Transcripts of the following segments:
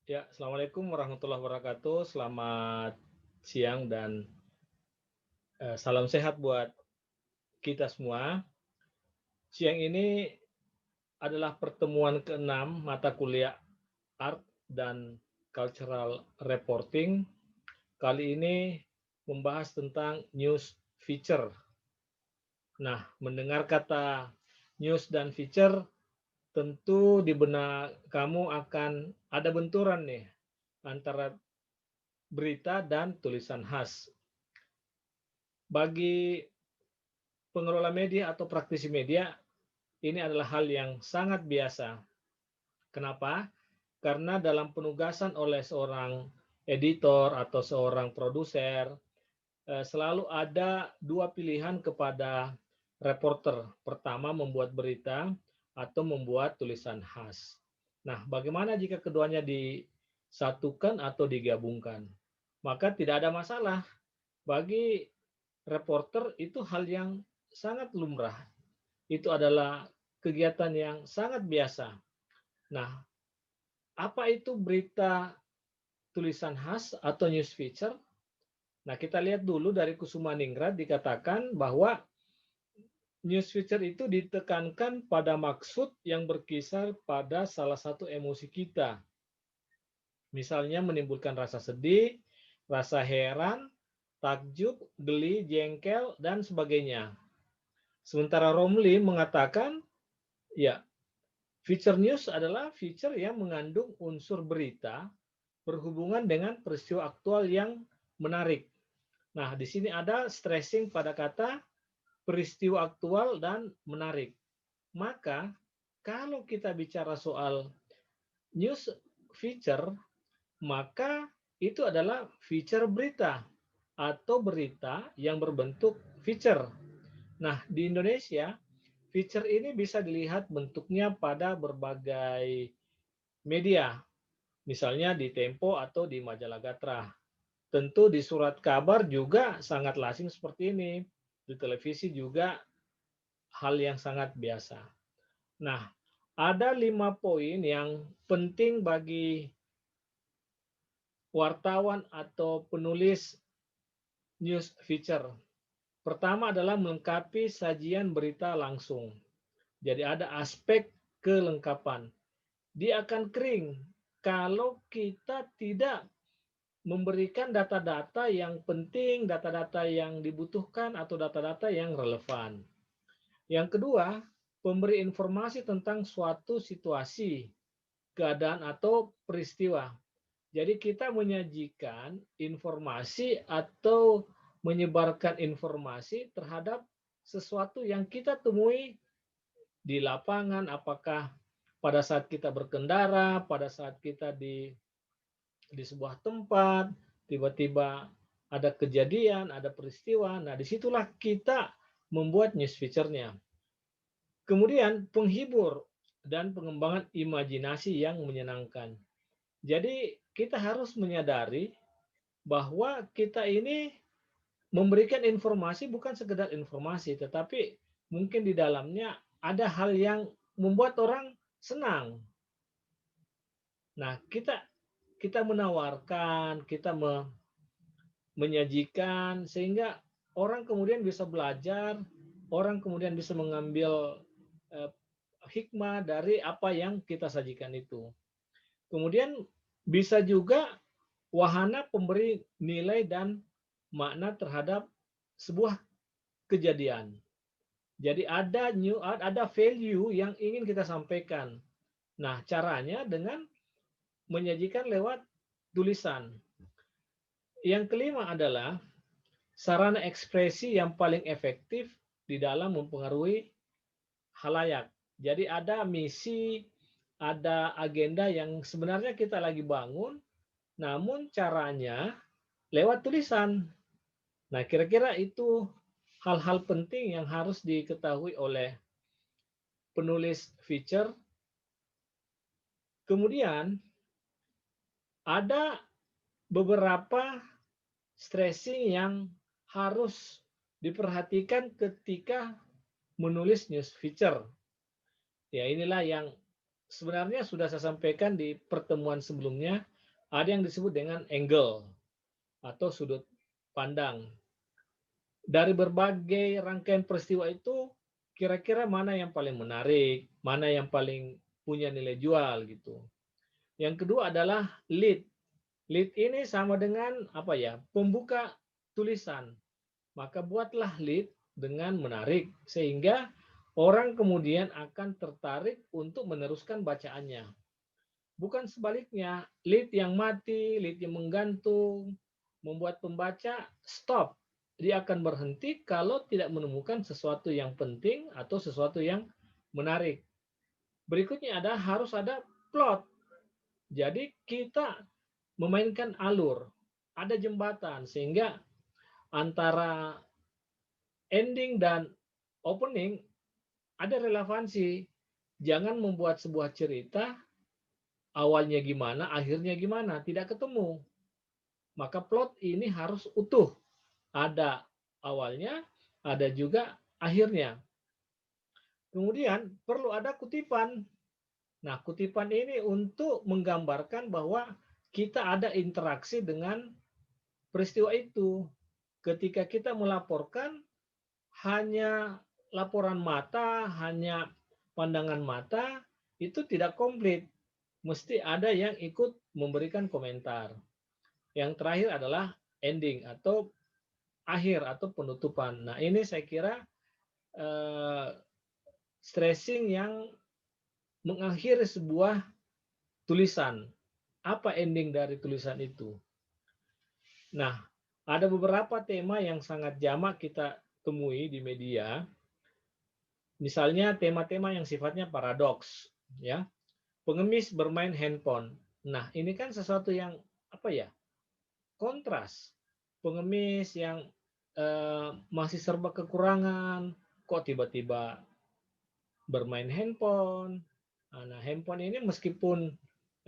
Ya, Assalamualaikum warahmatullahi wabarakatuh. Selamat siang dan salam sehat buat kita semua. Siang ini adalah pertemuan ke-6 mata kuliah Art dan Cultural Reporting. Kali ini membahas tentang news feature. Nah, mendengar kata news dan feature, tentu di benak kamu akan ada benturan nih antara berita dan tulisan khas. Bagi pengelola media atau praktisi media, ini adalah hal yang sangat biasa. Kenapa? Karena dalam penugasan oleh seorang editor atau seorang produser, selalu ada dua pilihan kepada reporter. Pertama, membuat berita atau membuat tulisan khas. Nah, bagaimana jika keduanya disatukan atau digabungkan? Maka tidak ada masalah. Bagi reporter itu hal yang sangat lumrah. Itu adalah kegiatan yang sangat biasa. Nah, apa itu berita tulisan khas atau news feature? Nah, kita lihat dulu dari Kusumaningrat dikatakan bahwa news feature itu ditekankan pada maksud yang berkisar pada salah satu emosi kita. Misalnya menimbulkan rasa sedih, rasa heran, takjub, geli, jengkel, dan sebagainya. Sementara Romli mengatakan, ya, feature news adalah feature yang mengandung unsur berita berhubungan dengan peristiwa aktual yang menarik. Nah, di sini ada stressing pada kata peristiwa aktual dan menarik. Maka, kalau kita bicara soal news feature, maka itu adalah feature berita atau berita yang berbentuk feature. Nah, di Indonesia, feature ini bisa dilihat bentuknya pada berbagai media, misalnya di Tempo atau di majalah Gatra. Tentu di surat kabar juga sangat lazim seperti ini. Di televisi juga hal yang sangat biasa. Nah, ada 5 poin yang penting bagi wartawan atau penulis news feature. Pertama adalah melengkapi sajian berita langsung. Jadi ada aspek kelengkapan. Dia akan kering kalau kita tidak memberikan data-data yang penting, data-data yang dibutuhkan, atau data-data yang relevan. Yang kedua, memberi informasi tentang suatu situasi, keadaan, atau peristiwa. Jadi kita menyajikan informasi atau menyebarkan informasi terhadap sesuatu yang kita temui di lapangan, apakah pada saat kita berkendara, pada saat kita di sebuah tempat, tiba-tiba ada kejadian, ada peristiwa. Nah, disitulah kita membuat news feature-nya. Kemudian penghibur dan pengembangan imajinasi yang menyenangkan. Jadi kita harus menyadari bahwa kita ini memberikan informasi bukan sekedar informasi, tetapi mungkin di dalamnya ada hal yang membuat orang senang. Nah, kita kita menawarkan, kita menyajikan sehingga orang kemudian bisa belajar, orang kemudian bisa mengambil eh, hikmah dari apa yang kita sajikan itu. Kemudian bisa juga wahana pemberi nilai dan makna terhadap sebuah kejadian. Jadi ada value yang ingin kita sampaikan. Nah, caranya dengan menyajikan lewat tulisan. Yang kelima adalah sarana ekspresi yang paling efektif di dalam mempengaruhi halayak. Jadi ada misi, ada agenda yang sebenarnya kita lagi bangun, namun caranya lewat tulisan. Nah, kira-kira itu hal-hal penting yang harus diketahui oleh penulis feature. Kemudian ada beberapa stressing yang harus diperhatikan ketika menulis news feature. Ya, inilah yang sebenarnya sudah saya sampaikan di pertemuan sebelumnya. Ada yang disebut dengan angle atau sudut pandang. Dari berbagai rangkaian peristiwa itu, kira-kira mana yang paling menarik, mana yang paling punya nilai jual gitu. Yang kedua adalah lead. Lead ini sama dengan apa ya? Pembuka tulisan. Maka buatlah lead dengan menarik sehingga orang kemudian akan tertarik untuk meneruskan bacaannya. Bukan sebaliknya, lead yang mati, lead yang menggantung, membuat pembaca stop. Dia akan berhenti kalau tidak menemukan sesuatu yang penting atau sesuatu yang menarik. Berikutnya harus ada plot. Jadi kita memainkan alur, ada jembatan sehingga antara ending dan opening ada relevansi. Jangan membuat sebuah cerita awalnya gimana, akhirnya gimana, tidak ketemu. Maka plot ini harus utuh. Ada awalnya, ada juga akhirnya. Kemudian perlu ada kutipan. Nah, kutipan ini untuk menggambarkan bahwa kita ada interaksi dengan peristiwa itu. Ketika kita melaporkan, hanya laporan mata, hanya pandangan mata, itu tidak komplit. Mesti ada yang ikut memberikan komentar. Yang terakhir adalah ending atau akhir atau penutupan. Nah, ini saya kira eh, stressing yang mengakhiri sebuah tulisan. Apa ending dari tulisan itu? Nah, ada beberapa tema yang sangat jamak kita temui di media. Misalnya tema-tema yang sifatnya paradoks, ya. Pengemis bermain handphone. Nah, ini kan sesuatu yang apa ya? Kontras. Pengemis yang masih serba kekurangan, kok tiba-tiba bermain handphone. Nah, handphone ini meskipun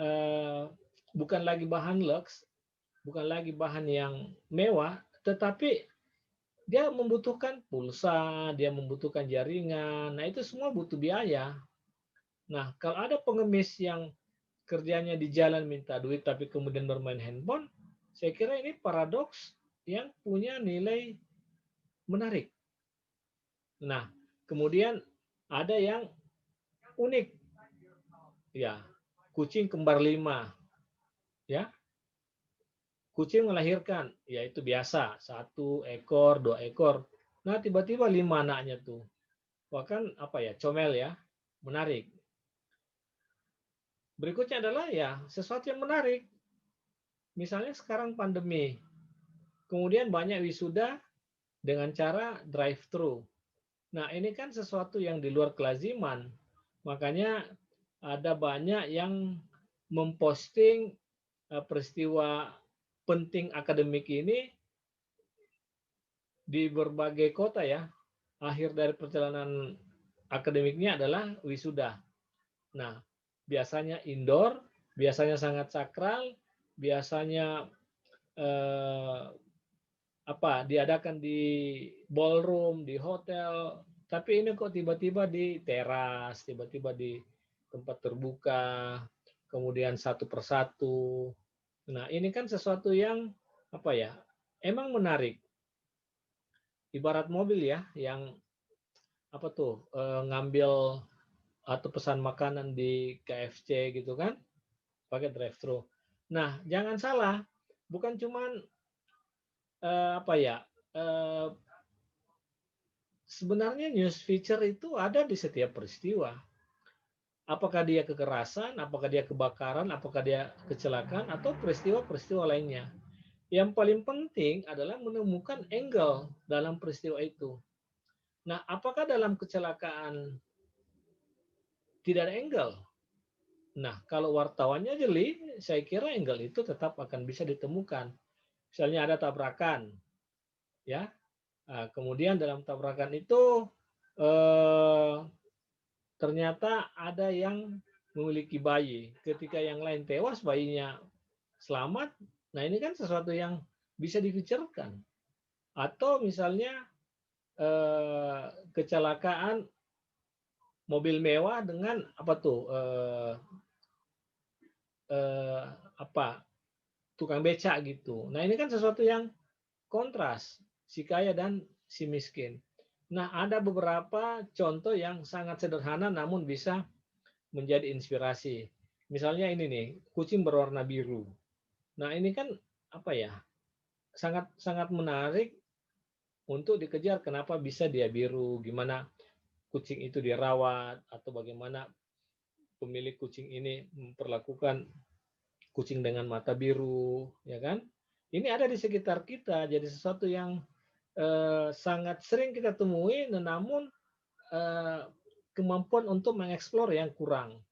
eh, bukan lagi bahan lux, bukan lagi bahan yang mewah, tetapi dia membutuhkan pulsa, dia membutuhkan jaringan. Nah, itu semua butuh biaya. Nah, kalau ada pengemis yang kerjanya di jalan minta duit tapi kemudian bermain handphone, saya kira ini paradoks yang punya nilai menarik. Nah, kemudian ada yang unik, ya, kucing kembar 5, ya, kucing melahirkan, ya itu biasa, 1 ekor, 2 ekor. Nah, tiba-tiba 5 anaknya tuh. Bahkan apa ya, comel ya, menarik. Berikutnya adalah ya sesuatu yang menarik. Misalnya sekarang pandemi, kemudian banyak wisuda dengan cara drive-thru. Nah, ini kan sesuatu yang di luar kelaziman. Makanya ada banyak yang memposting peristiwa penting akademik ini di berbagai kota ya. Akhir dari perjalanan akademiknya adalah wisuda. Nah, biasanya indoor, biasanya sangat sakral, biasanya eh, diadakan di ballroom, di hotel, tapi ini kok tiba-tiba di teras, tiba-tiba di tempat terbuka, kemudian satu persatu. Nah, ini kan sesuatu yang apa ya? Emang menarik. Ibarat mobil ya, yang apa tuh ngambil atau pesan makanan di KFC gitu kan, pakai drive-thru. Nah, jangan salah, bukan cuman apa ya? Eh, Sebenarnya news feature itu ada di setiap peristiwa. Apakah dia kekerasan, apakah dia kebakaran, apakah dia kecelakaan, atau peristiwa-peristiwa lainnya. Yang paling penting adalah menemukan angle dalam peristiwa itu. Nah, apakah dalam kecelakaan tidak ada angle? Nah, kalau wartawannya jeli, saya kira angle itu tetap akan bisa ditemukan. Misalnya ada tabrakan, ya. Nah, kemudian dalam tabrakan itu eh, ternyata ada yang memiliki bayi. Ketika yang lain tewas, bayinya selamat. Nah, ini kan sesuatu yang bisa dipikirkan. Atau misalnya kecelakaan mobil mewah dengan apa tuh apa tukang beca gitu. Nah, ini kan sesuatu yang kontras, si kaya dan si miskin. Nah, ada beberapa contoh yang sangat sederhana namun bisa menjadi inspirasi. Misalnya ini nih, kucing berwarna biru. Nah, ini kan apa ya? Sangat sangat menarik untuk dikejar kenapa bisa dia biru, gimana kucing itu dirawat atau bagaimana pemilik kucing ini memperlakukan kucing dengan mata biru, ya kan? Ini ada di sekitar kita, jadi sesuatu yang sangat sering kita temui, namun eh, kemampuan untuk mengeksplor yang kurang.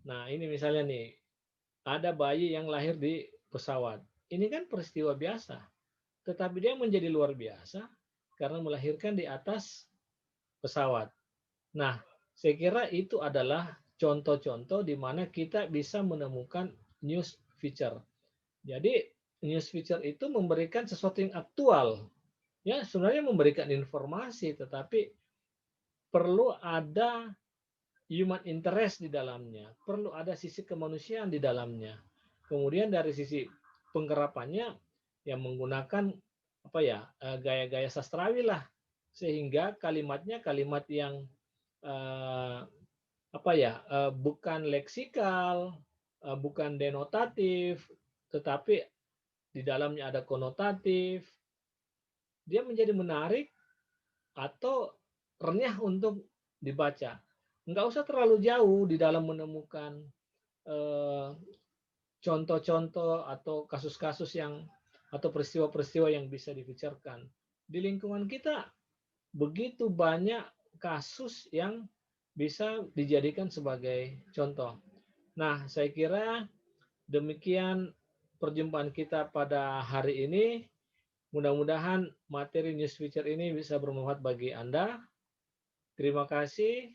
Nah, ini misalnya nih, ada bayi yang lahir di pesawat. Ini kan peristiwa biasa, tetapi dia menjadi luar biasa karena melahirkan di atas pesawat. Nah, saya kira itu adalah contoh-contoh di mana kita bisa menemukan news feature. Jadi, news feature itu memberikan sesuatu yang aktual. Ya, sebenarnya memberikan informasi, tetapi perlu ada human interest di dalamnya, perlu ada sisi kemanusiaan di dalamnya. Kemudian dari sisi penggerapannya yang menggunakan apa ya gaya-gaya sastrawi lah, sehingga kalimatnya kalimat yang eh, apa ya bukan leksikal, bukan denotatif, tetapi di dalamnya ada konotatif. Dia menjadi menarik atau renyah untuk dibaca. Nggak usah terlalu jauh di dalam menemukan eh, contoh-contoh atau kasus-kasus yang atau peristiwa-peristiwa yang bisa dibicarakan. Di lingkungan kita begitu banyak kasus yang bisa dijadikan sebagai contoh. Nah, saya kira demikian perjumpaan kita pada hari ini. Mudah-mudahan materi news feature ini bisa bermanfaat bagi Anda. Terima kasih.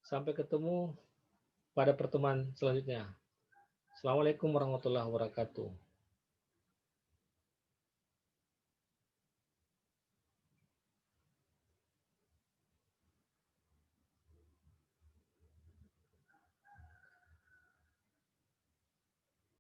Sampai ketemu pada pertemuan selanjutnya. Assalamualaikum warahmatullahi wabarakatuh.